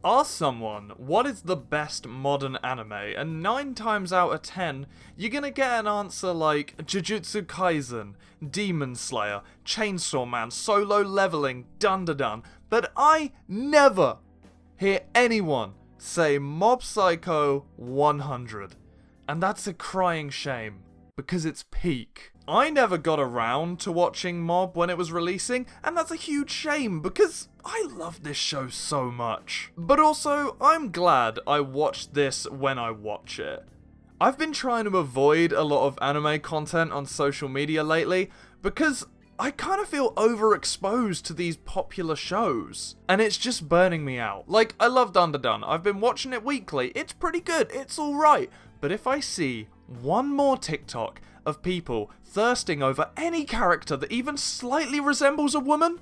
Ask someone, what is the best modern anime, and 9 times out of 10, you're gonna get an answer like Jujutsu Kaisen, Demon Slayer, Chainsaw Man, Solo Leveling, Dun Dun Dun, but I never hear anyone say Mob Psycho 100. And that's a crying shame, because it's peak. I never got around to watching Mob when it was releasing, and that's a huge shame because I love this show so much. But also, I'm glad I watched this when I watch it. I've been trying to avoid a lot of anime content on social media lately because I kind of feel overexposed to these popular shows, and it's just burning me out. Like, I love Dun Dun Dun. I've been watching it weekly. It's pretty good. It's alright. But if I see one more TikTok of people thirsting over any character that even slightly resembles a woman,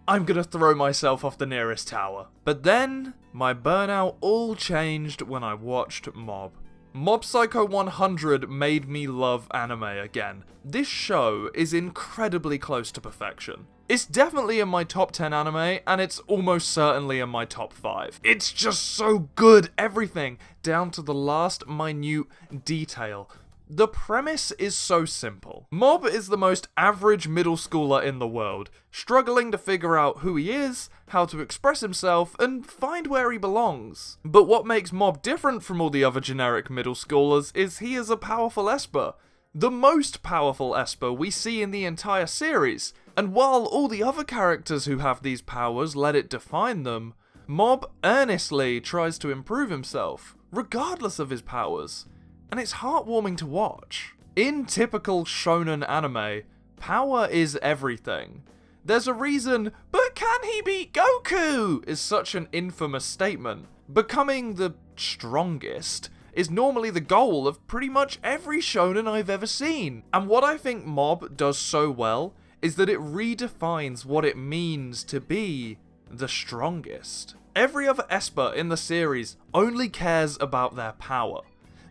I'm gonna throw myself off the nearest tower. But then, my burnout all changed when I watched Mob. Mob Psycho 100 made me love anime again. This show is incredibly close to perfection. It's definitely in my top 10 anime, and it's almost certainly in my top 5. It's just so good, everything, down to the last minute detail. The premise is so simple. Mob is the most average middle schooler in the world, struggling to figure out who he is, how to express himself, and find where he belongs. But what makes Mob different from all the other generic middle schoolers is he is a powerful Esper. The most powerful Esper we see in the entire series. And while all the other characters who have these powers let it define them, Mob earnestly tries to improve himself, regardless of his powers. And it's heartwarming to watch. In typical shonen anime, power is everything. There's a reason, but can he beat Goku? Is such an infamous statement. Becoming the strongest is normally the goal of pretty much every shonen I've ever seen. And what I think Mob does so well is that it redefines what it means to be the strongest. Every other Esper in the series only cares about their power.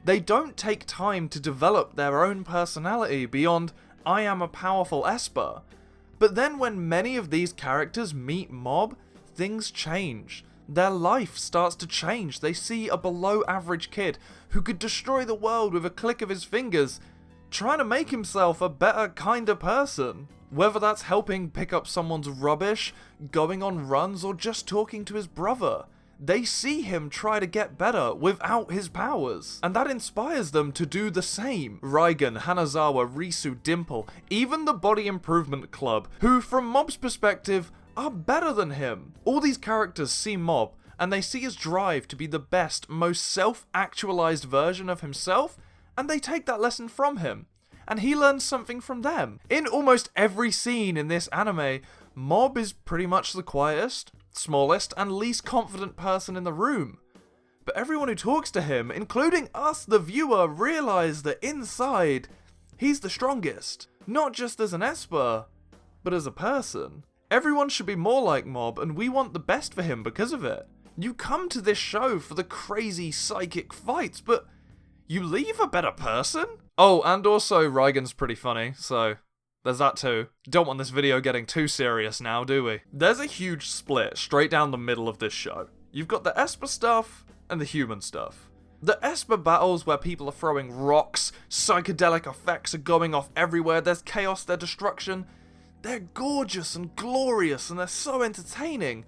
They don't take time to develop their own personality beyond, I am a powerful Esper. But then when many of these characters meet Mob, things change. Their life starts to change. They see a below average kid who could destroy the world with a click of his fingers, trying to make himself a better, kinder person. Whether that's helping pick up someone's rubbish, going on runs, or just talking to his brother. They see him try to get better without his powers, and that inspires them to do the same. Reigen, Hanazawa, Risu, Dimple, even the Body Improvement Club, who from Mob's perspective are better than him. All these characters see Mob, and they see his drive to be the best, most self-actualized version of himself, and they take that lesson from him. And he learns something from them. In almost every scene in this anime, Mob is pretty much the quietest, smallest, and least confident person in the room. But everyone who talks to him, including us the viewer, realize that inside, he's the strongest. Not just as an Esper, but as a person. Everyone should be more like Mob, and we want the best for him because of it. You come to this show for the crazy psychic fights, but you leave a better person? Oh, and also Reigen's pretty funny, so there's that too. Don't want this video getting too serious now, do we? There's a huge split straight down the middle of this show. You've got the Esper stuff and the human stuff. The Esper battles where people are throwing rocks, psychedelic effects are going off everywhere, there's chaos, there's destruction. They're gorgeous and glorious and they're so entertaining.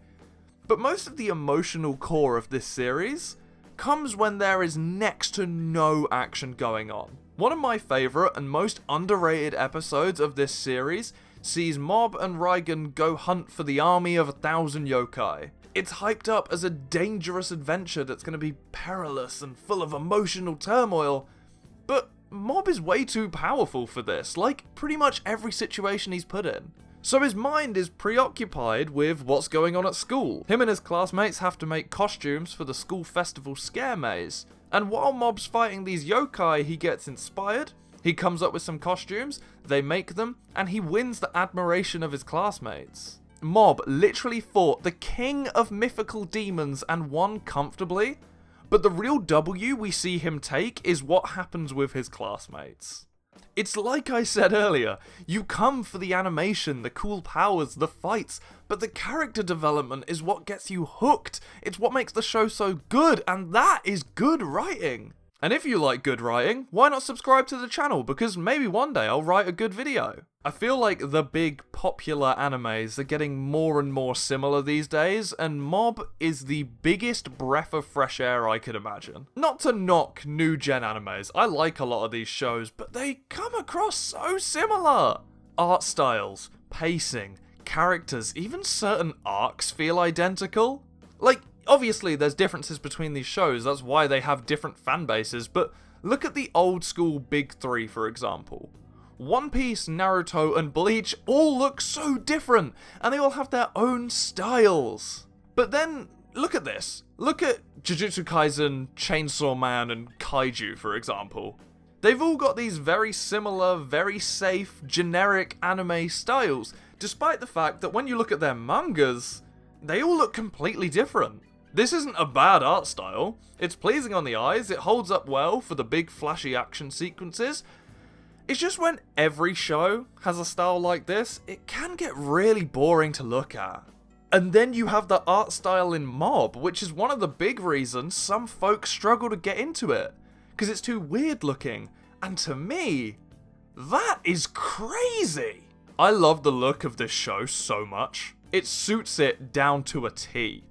But most of the emotional core of this series comes when there is next to no action going on. One of my favourite and most underrated episodes of this series sees Mob and Reigen go hunt for the army of 1,000 yokai. It's hyped up as a dangerous adventure that's going to be perilous and full of emotional turmoil, but Mob is way too powerful for this, like pretty much every situation he's put in. So his mind is preoccupied with what's going on at school. Him and his classmates have to make costumes for the school festival scare maze. And while Mob's fighting these yokai, he gets inspired, he comes up with some costumes, they make them, and he wins the admiration of his classmates. Mob literally fought the king of mythical demons and won comfortably, but the real W we see him take is what happens with his classmates. It's like I said earlier, you come for the animation, the cool powers, the fights, but the character development is what gets you hooked. It's what makes the show so good, and that is good writing. And if you like good writing, why not subscribe to the channel, because maybe one day I'll write a good video. I feel like the big popular animes are getting more and more similar these days, and Mob is the biggest breath of fresh air I could imagine. Not to knock new gen animes, I like a lot of these shows, but they come across so similar. Art styles, pacing, characters, even certain arcs feel identical. Like, obviously there's differences between these shows, that's why they have different fan bases, but look at the old school big three for example. One Piece, Naruto, and Bleach all look so different, and they all have their own styles. But then, look at this. Look at Jujutsu Kaisen, Chainsaw Man, and Kaiju for example. They've all got these very similar, very safe, generic anime styles, despite the fact that when you look at their mangas, they all look completely different. This isn't a bad art style, it's pleasing on the eyes, it holds up well for the big flashy action sequences. It's just when every show has a style like this, it can get really boring to look at. And then you have the art style in Mob, which is one of the big reasons some folks struggle to get into it, because it's too weird looking, and to me, that is crazy! I love the look of this show so much. It suits it down to a T.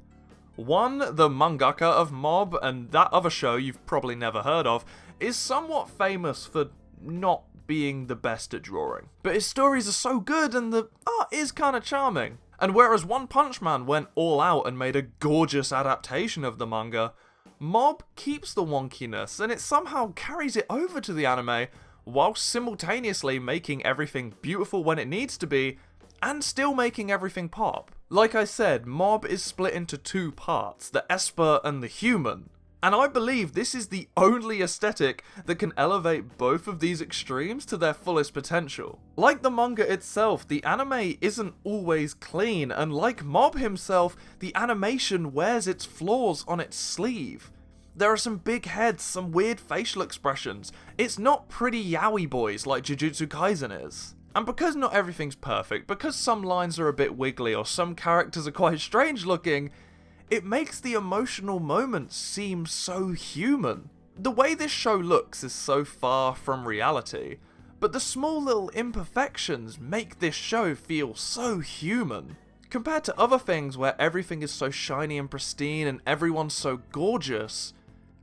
One, the mangaka of Mob, and that other show you've probably never heard of, is somewhat famous for not being the best at drawing. But his stories are so good and the art is kinda charming. And whereas One Punch Man went all out and made a gorgeous adaptation of the manga, Mob keeps the wonkiness and it somehow carries it over to the anime while simultaneously making everything beautiful when it needs to be and still making everything pop. Like I said, Mob is split into two parts, the Esper and the Human. And I believe this is the only aesthetic that can elevate both of these extremes to their fullest potential. Like the manga itself, the anime isn't always clean, and like Mob himself, the animation wears its flaws on its sleeve. There are some big heads, some weird facial expressions. It's not pretty yaoi boys like Jujutsu Kaisen is. And because not everything's perfect, because some lines are a bit wiggly or some characters are quite strange looking, it makes the emotional moments seem so human. The way this show looks is so far from reality, but the small little imperfections make this show feel so human. Compared to other things where everything is so shiny and pristine and everyone's so gorgeous,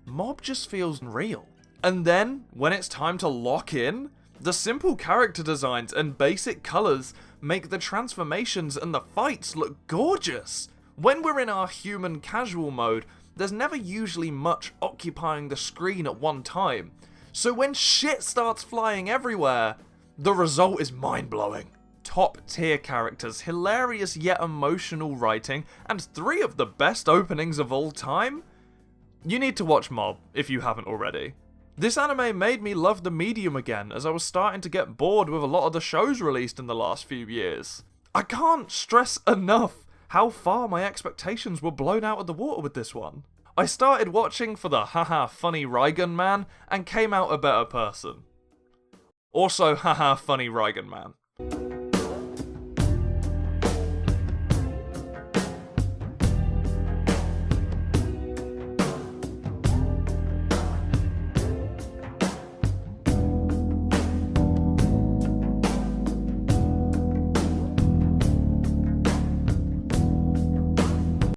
Mob just feels real. And then, when it's time to lock in, the simple character designs and basic colours make the transformations and the fights look gorgeous. When we're in our human casual mode, there's never usually much occupying the screen at one time, so when shit starts flying everywhere, the result is mind-blowing. Top tier characters, hilarious yet emotional writing, and 3 of the best openings of all time? You need to watch Mob, if you haven't already. This anime made me love the medium again, as I was starting to get bored with a lot of the shows released in the last few years. I can't stress enough how far my expectations were blown out of the water with this one. I started watching for the haha funny Reigen man and came out a better person. Also haha funny Reigen man.